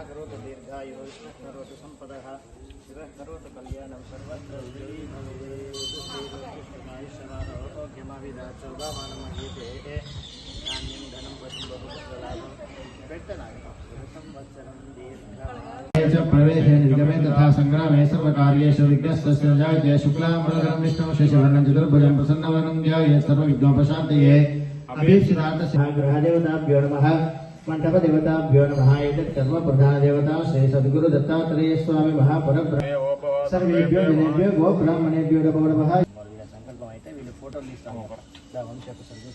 करोतु दीर्घायुः विष्णुः करोतु सम्पदः शिवः करोतु कल्याणं सर्वत्र विजयी भवेत् श्रीकृष्णायुष्यमारोग्यमविदाचो वामनमहीते धान्यं धनं पशुं बहुपुत्रलाभं संवत्सरं दीर्घायुः प्रवेशे निर्गमे तथा संग्रामे सर्वकार्येषु विघ्नस्तस्य जायते शुक्लाम्बरधरं विष्णुं शशिवर्णं चतुर्भुजं प्रसन्नवदनं ध्यायेत् सर्वविघ्नोपशान्तये अभीप्सितार्थस्य ग्रहदेवताभ्यो नमः मंडपदेवताभ्यो नमः। एतत् सर्वप्रधानदेवता श्री सद्गुरु दत्तात्रेय स्वामी महापरब्रह्म सर्वेभ्यो जनेभ्यो गो ब्राह्मणेभ्यो नमो नमः। संकल्पం అయితే వీళ్ళు ఫోటోలు తీస్తాము వంశపు సర్వ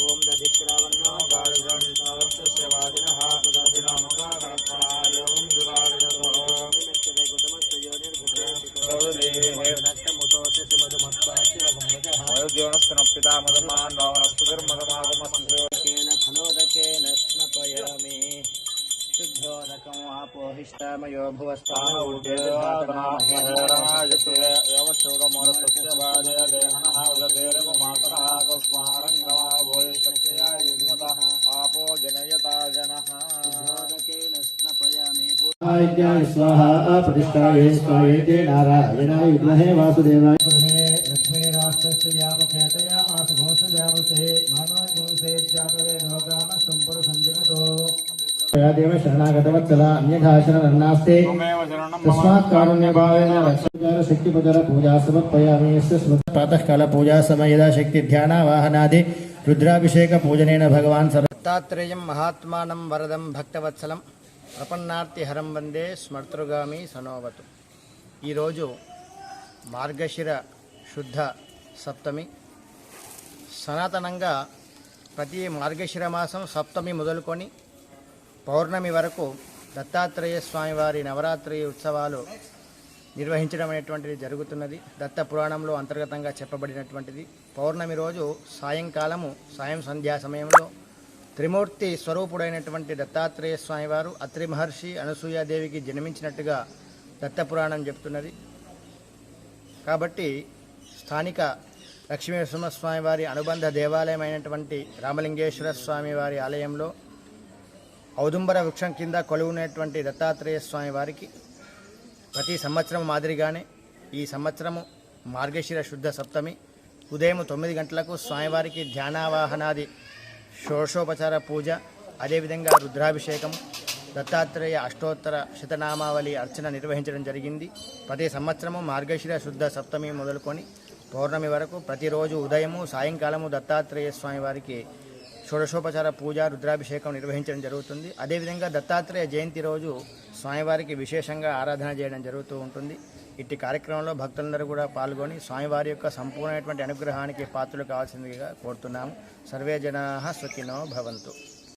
ఓం దదిక్రావన్నో గార్గం సవస్య వాదినః సుదర్శనముఖ కర్పణాయ ఓం దురారిణతో నిమిత్తదే గౌతమస్య యోనిర్భుజే నట్టముతోతే మధుమత్పాతి వగమజః వయోజ్యోనస్తన పితామదమాన్ నవనస్పతిర్మదమాగమస్య కేన ఫలోదకేన స్నపయామి शुद्धोदकं आपोहिष्टामयो आपो जनयता जनः स्वाहा प्रतिष्ठाये स्वायेते नारायणाय विद्महे वासुदेवाय लक्ष्मी राष्ट्रस्य यामखेतयामास घोषयामसे मानवगुंसे जातवे लोकामस्तुं संजगतो देव शरणागतवत्सल अन्यथा शरणन्नास्ते तस्मात् कारुण्यभावेन रक्षोपचार शक्तिपचार पूजा समर्पयामि। यस्य प्रातःकाल पूजा समय यदा शक्ति ध्यानावाहनादि रुद्राभिषेक पूजनेन भगवान् दत्तात्रेयं महात्मानं वरदं भक्तवत्सलं प्रपन्नार्तिहरं वंदे स्मर्तृगामी सनोवतु। ఈ రోజు మార్గశిర శుద్ధ సప్తమి సనాతనంగా ప్రతి మార్గశిర మాసం సప్తమి మొదలుకొని పౌర్ణమి వరకు దత్తాత్రేయ స్వామివారి నవరాత్రి ఉత్సవాలు నిర్వహించడం అనేటువంటిది జరుగుతున్నది. దత్త పురాణంలో అంతర్గతంగా చెప్పబడినటువంటిది. పౌర్ణమి రోజు సాయం సంధ్యా సమయంలో త్రిమూర్తి స్వరూపుడైనటువంటి దత్తాత్రేయ స్వామివారు అత్రి మహర్షి అనసూయాదేవికి జన్మించినట్టుగా దత్త పురాణం చెప్తున్నది. కాబట్టి స్థానిక లక్ష్మీ నరసింహస్వామి వారి అనుబంధ దేవాలయమైనటువంటి రామలింగేశ్వర స్వామి వారి ఆలయంలో ఔదుంబర వృక్షం కింద కొలువునేటువంటి దత్తాత్రేయ స్వామి వారికి ప్రతి సంవత్సరం మాదిరిగానే ఈ సంవత్సరము మార్గశిర శుద్ధ సప్తమి ఉదయం 9 గంటలకు స్వామివారికి ధ్యానావాహనాది షోడశోపచార పూజ, అదేవిధంగా రుద్రాభిషేకం, దత్తాత్రేయ అష్టోత్తర శతనామావళి అర్చన నిర్వహించడం జరిగింది. ప్రతి సంవత్సరము మార్గశిర శుద్ధ సప్తమి మొదలుకొని పౌర్ణమి వరకు ప్రతిరోజు ఉదయము సాయంకాలము దత్తాత్రేయ స్వామి వారికి షోడశోపచార పూజ, రుద్రాభిషేకం నిర్వహించడం జరుగుతుంది. అదేవిధంగా దత్తాత్రేయ జయంతి రోజు స్వామివారికి విశేషంగా ఆరాధన చేయడం జరుగుతూ ఉంటుంది. ఇట్టి కార్యక్రమంలో భక్తులందరూ కూడా పాల్గొని స్వామివారి యొక్క సంపూర్ణమైనటువంటి అనుగ్రహానికి పాత్రలు కావాల్సిందిగా కోరుతున్నాము. సర్వే జనాః సుఖినో భవంతు.